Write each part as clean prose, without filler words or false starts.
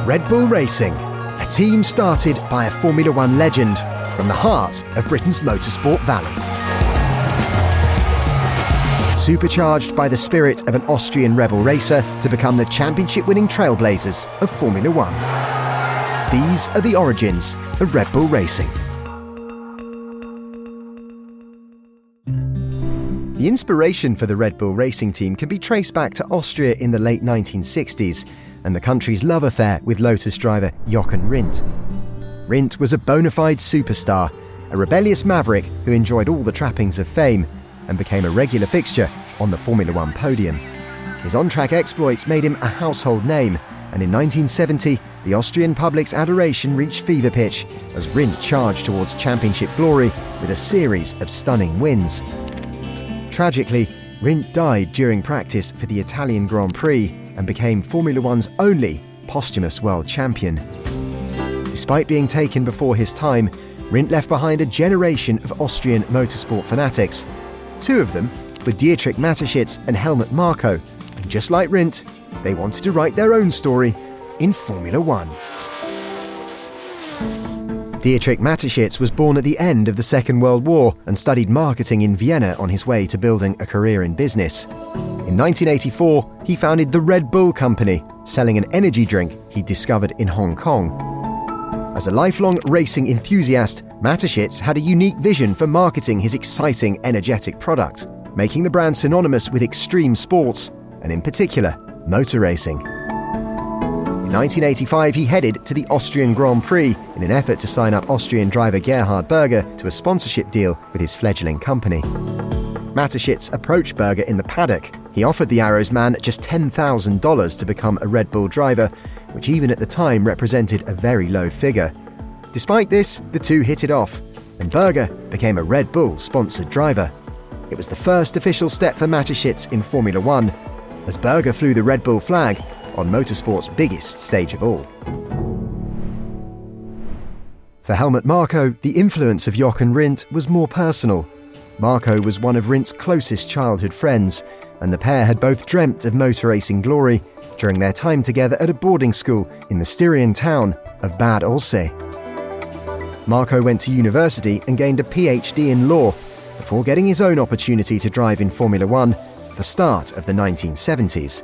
Red Bull Racing, a team started by a Formula One legend from the heart of Britain's motorsport valley. Supercharged by the spirit of an Austrian rebel racer to become the championship-winning trailblazers of Formula One. These are the origins of Red Bull Racing. The inspiration for the Red Bull Racing team can be traced back to Austria in the late 1960s and the country's love affair with Lotus driver Jochen Rindt. Rindt was a bona fide superstar, a rebellious maverick who enjoyed all the trappings of fame and became a regular fixture on the Formula One podium. His on-track exploits made him a household name, and in 1970, the Austrian public's adoration reached fever pitch as Rindt charged towards championship glory with a series of stunning wins. Tragically, Rindt died during practice for the Italian Grand Prix and became Formula One's only posthumous world champion. Despite being taken before his time, Rindt left behind a generation of Austrian motorsport fanatics. Two of them were Dietrich Mateschitz and Helmut Marko, and just like Rindt, they wanted to write their own story in Formula One. Dietrich Mateschitz was born at the end of the Second World War and studied marketing in Vienna on his way to building a career in business. In 1984, he founded the Red Bull Company, selling an energy drink he'd discovered in Hong Kong. As a lifelong racing enthusiast, Mateschitz had a unique vision for marketing his exciting, energetic product, making the brand synonymous with extreme sports, and in particular, motor racing. In 1985, he headed to the Austrian Grand Prix in an effort to sign up Austrian driver Gerhard Berger to a sponsorship deal with his fledgling company. Mateschitz approached Berger in the paddock. He offered the Arrows man just $10,000 to become a Red Bull driver, which even at the time represented a very low figure. Despite this, the two hit it off, and Berger became a Red Bull-sponsored driver. It was the first official step for Mateschitz in Formula One, as Berger flew the Red Bull flag on motorsport's biggest stage of all. For Helmut Marko, the influence of Jochen Rindt was more personal. Marko was one of Rindt's closest childhood friends, and the pair had both dreamt of motor racing glory during their time together at a boarding school in the Styrian town of Bad Olsee. Marko went to university and gained a PhD in law before getting his own opportunity to drive in Formula One at the start of the 1970s.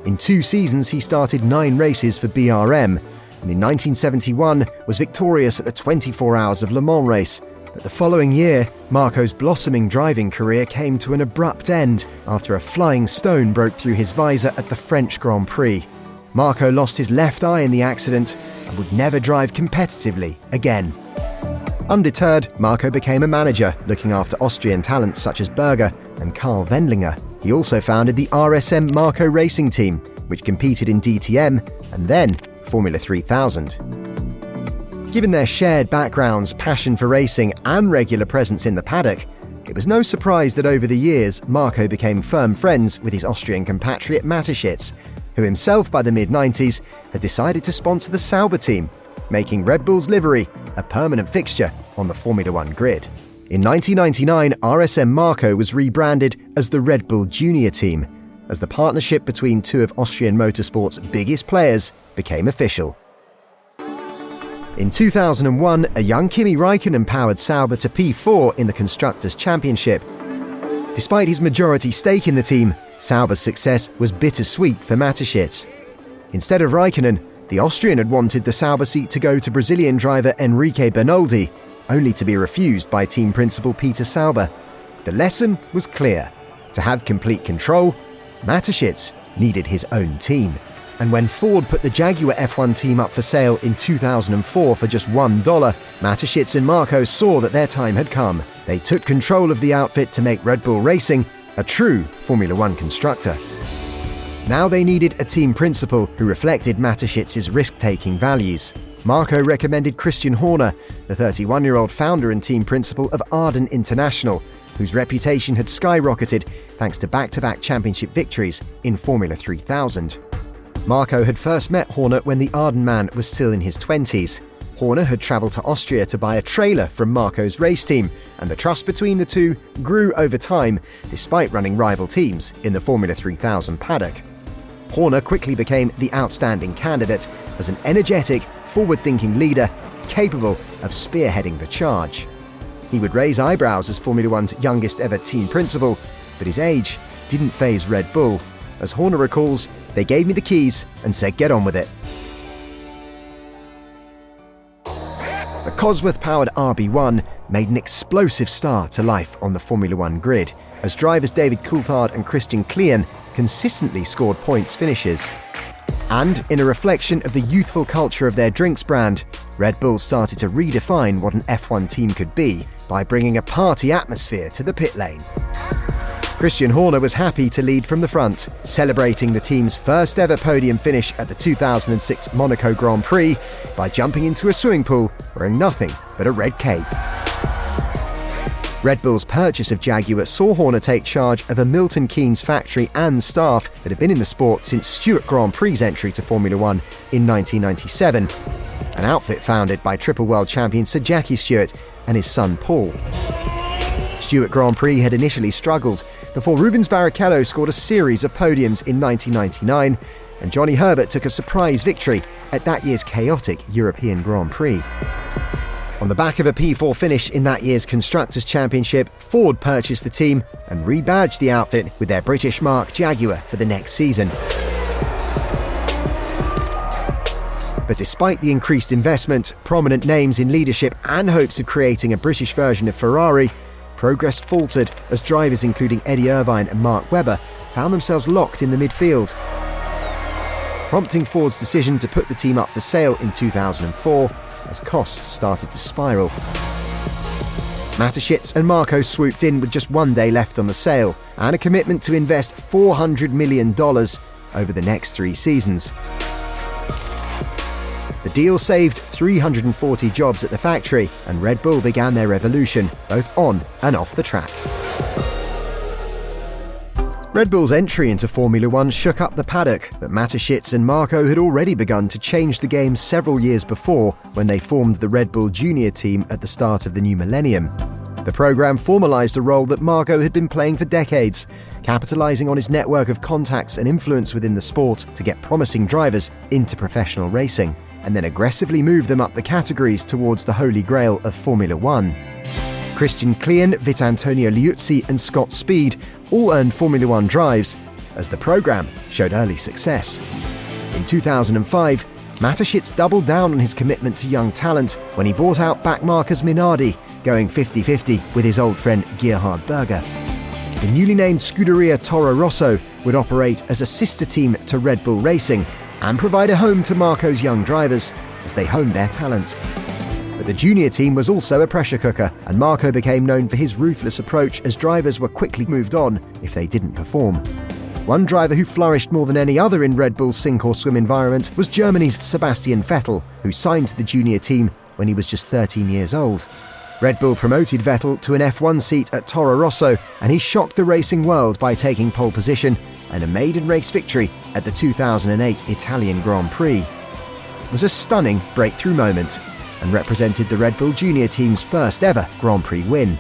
In 2 seasons, he started 9 races for BRM, and in 1971 was victorious at the 24 Hours of Le Mans race. But the following year, Marko's blossoming driving career came to an abrupt end after a flying stone broke through his visor at the French Grand Prix. Marko lost his left eye in the accident and would never drive competitively again. Undeterred, Marko became a manager, looking after Austrian talents such as Berger and Karl Wendlinger. He also founded the RSM Marko racing team, which competed in DTM and then Formula 3000. Given their shared backgrounds, passion for racing and regular presence in the paddock, it was no surprise that over the years, Marko became firm friends with his Austrian compatriot Mateschitz, who himself by the mid-90s had decided to sponsor the Sauber team, making Red Bull's livery a permanent fixture on the Formula One grid. In 1999, RSM Marko was rebranded as the Red Bull Junior team, as the partnership between two of Austrian motorsport's biggest players became official. In 2001, a young Kimi Räikkönen powered Sauber to P4 in the Constructors Championship. Despite his majority stake in the team, Sauber's success was bittersweet for Mateschitz. Instead of Räikkönen, the Austrian had wanted the Sauber seat to go to Brazilian driver Enrique Bernoldi, only to be refused by team principal Peter Sauber. The lesson was clear. To have complete control, Mateschitz needed his own team. And when Ford put the Jaguar F1 team up for sale in 2004 for just $1, Mateschitz and Marko saw that their time had come. They took control of the outfit to make Red Bull Racing a true Formula One constructor. Now they needed a team principal who reflected Mateschitz's risk-taking values. Marko recommended Christian Horner, the 31-year-old founder and team principal of Arden International, whose reputation had skyrocketed thanks to back-to-back championship victories in Formula 3000. Marko had first met Horner when the Arden man was still in his 20s. Horner had travelled to Austria to buy a trailer from Marko's race team, and the trust between the two grew over time, despite running rival teams in the Formula 3000 paddock. Horner quickly became the outstanding candidate as an energetic, forward-thinking leader capable of spearheading the charge. He would raise eyebrows as Formula One's youngest ever team principal, but his age didn't faze Red Bull. As Horner recalls, "They gave me the keys and said get on with it." The Cosworth-powered RB1 made an explosive start to life on the Formula One grid, as drivers David Coulthard and Christian Klien consistently scored points finishes. And in a reflection of the youthful culture of their drinks brand, Red Bull started to redefine what an F1 team could be by bringing a party atmosphere to the pit lane. Christian Horner was happy to lead from the front, celebrating the team's first ever podium finish at the 2006 Monaco Grand Prix by jumping into a swimming pool wearing nothing but a red cape. Red Bull's purchase of Jaguar saw Horner take charge of a Milton Keynes factory and staff that had been in the sport since Stewart Grand Prix's entry to Formula One in 1997, an outfit founded by triple world champion Sir Jackie Stewart and his son Paul. Stewart Grand Prix had initially struggled before Rubens Barrichello scored a series of podiums in 1999 and Johnny Herbert took a surprise victory at that year's chaotic European Grand Prix. On the back of a P4 finish in that year's Constructors Championship, Ford purchased the team and rebadged the outfit with their British marque Jaguar for the next season. But despite the increased investment, prominent names in leadership and hopes of creating a British version of Ferrari, progress faltered as drivers including Eddie Irvine and Mark Webber found themselves locked in the midfield, prompting Ford's decision to put the team up for sale in 2004 as costs started to spiral. Mateschitz and Marko swooped in with just one day left on the sale and a commitment to invest $400 million over the next 3 seasons. The deal saved 340 jobs at the factory, and Red Bull began their revolution, both on and off the track. Red Bull's entry into Formula One shook up the paddock, but Mateschitz and Marko had already begun to change the game several years before when they formed the Red Bull Junior team at the start of the new millennium. The program formalised a role that Marko had been playing for decades, capitalising on his network of contacts and influence within the sport to get promising drivers into professional racing, and then aggressively move them up the categories towards the holy grail of Formula One. Christian Klien, Vitantonio Liuzzi and Scott Speed all earned Formula One drives as the programme showed early success. In 2005, Mateschitz doubled down on his commitment to young talent when he bought out backmarkers Minardi, going 50-50 with his old friend Gerhard Berger. The newly named Scuderia Toro Rosso would operate as a sister team to Red Bull Racing and provide a home to Marko's young drivers as they honed their talent. But the junior team was also a pressure cooker, and Marko became known for his ruthless approach as drivers were quickly moved on if they didn't perform. One driver who flourished more than any other in Red Bull's sink-or-swim environment was Germany's Sebastian Vettel, who signed to the junior team when he was just 13 years old. Red Bull promoted Vettel to an F1 seat at Toro Rosso, and he shocked the racing world by taking pole position and a maiden race victory at the 2008 Italian Grand Prix. It was a stunning breakthrough moment and represented the Red Bull Junior team's first ever Grand Prix win.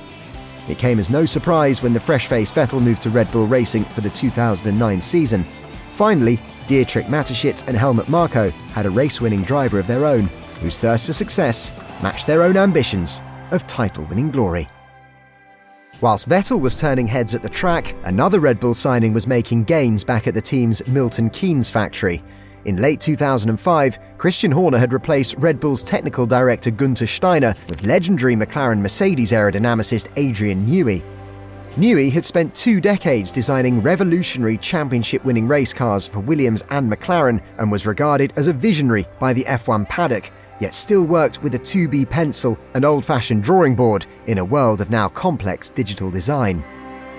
It came as no surprise when the fresh-faced Vettel moved to Red Bull Racing for the 2009 season. Finally, Dietrich Mateschitz and Helmut Marko had a race-winning driver of their own, whose thirst for success matched their own ambitions of title-winning glory. Whilst Vettel was turning heads at the track, another Red Bull signing was making gains back at the team's Milton Keynes factory. In late 2005, Christian Horner had replaced Red Bull's technical director Günther Steiner with legendary McLaren Mercedes aerodynamicist Adrian Newey. Newey had spent 2 decades designing revolutionary championship-winning race cars for Williams and McLaren and was regarded as a visionary by the F1 paddock, yet still worked with a 2B pencil and old-fashioned drawing board in a world of now complex digital design.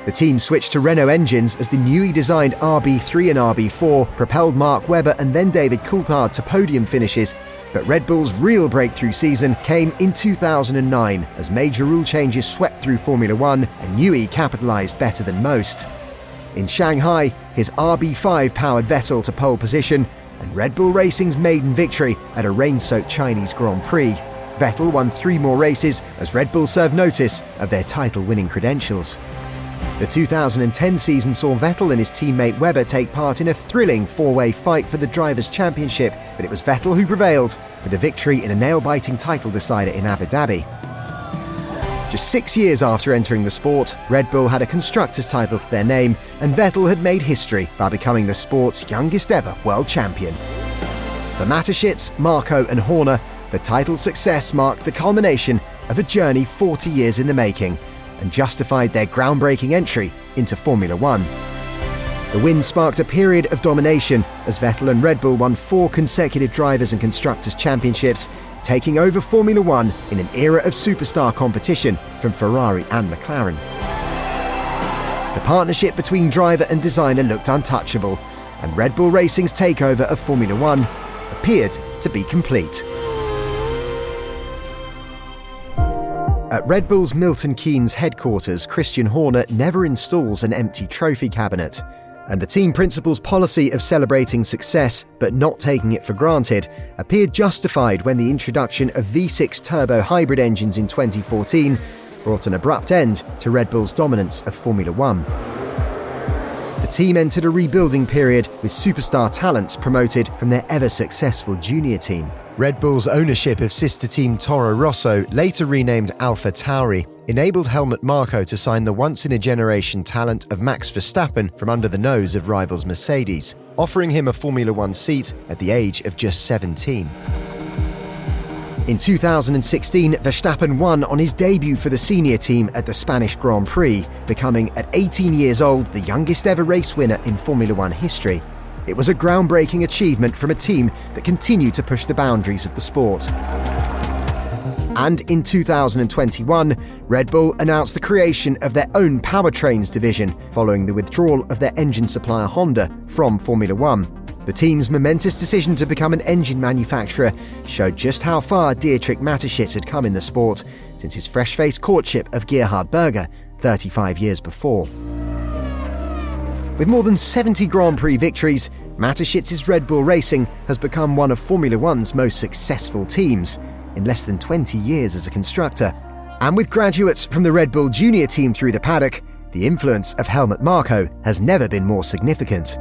The team switched to Renault engines as the newly designed RB3 and RB4 propelled Mark Webber and then David Coulthard to podium finishes, but Red Bull's real breakthrough season came in 2009 as major rule changes swept through Formula One and Newey capitalised better than most. In Shanghai, his RB5 powered Vettel to pole position and Red Bull Racing's maiden victory at a rain-soaked Chinese Grand Prix. Vettel won 3 more races as Red Bull served notice of their title-winning credentials. The 2010 season saw Vettel and his teammate Webber take part in a thrilling four-way fight for the Drivers' Championship, but it was Vettel who prevailed, with a victory in a nail-biting title decider in Abu Dhabi. Just 6 years after entering the sport, Red Bull had a constructors' title to their name, and Vettel had made history by becoming the sport's youngest ever world champion. For Mateschitz, Marko and Horner, the title success marked the culmination of a journey 40 years in the making, and justified their groundbreaking entry into Formula One. The win sparked a period of domination as Vettel and Red Bull won 4 consecutive Drivers' and Constructors' Championships, taking over Formula One in an era of superstar competition from Ferrari and McLaren. The partnership between driver and designer looked untouchable, and Red Bull Racing's takeover of Formula One appeared to be complete. At Red Bull's Milton Keynes headquarters, Christian Horner never installs an empty trophy cabinet. And the team principal's policy of celebrating success but not taking it for granted appeared justified when the introduction of V6 turbo hybrid engines in 2014 brought an abrupt end to Red Bull's dominance of Formula One. The team entered a rebuilding period with superstar talent promoted from their ever-successful junior team. Red Bull's ownership of sister team Toro Rosso, later renamed Alpha Tauri, enabled Helmut Marko to sign the once-in-a-generation talent of Max Verstappen from under the nose of rivals Mercedes, offering him a Formula One seat at the age of just 17. In 2016, Verstappen won on his debut for the senior team at the Spanish Grand Prix, becoming, at 18 years old, the youngest ever race winner in Formula One history. It was a groundbreaking achievement from a team that continued to push the boundaries of the sport. And in 2021, Red Bull announced the creation of their own powertrains division following the withdrawal of their engine supplier Honda from Formula One. The team's momentous decision to become an engine manufacturer showed just how far Dietrich Mateschitz had come in the sport since his fresh-faced courtship of Gerhard Berger 35 years before. With more than 70 Grand Prix victories, Mateschitz's Red Bull Racing has become one of Formula One's most successful teams in less than 20 years as a constructor. And with graduates from the Red Bull Junior team through the paddock, the influence of Helmut Marko has never been more significant.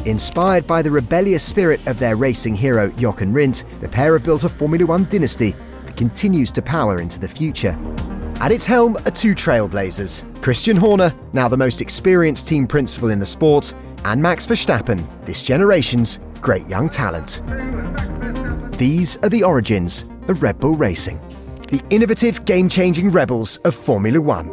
Inspired by the rebellious spirit of their racing hero Jochen Rindt, the pair have built a Formula One dynasty that continues to power into the future. At its helm are 2 trailblazers, Christian Horner, now the most experienced team principal in the sport, and Max Verstappen, this generation's great young talent. These are the origins of Red Bull Racing, the innovative, game-changing rebels of Formula One.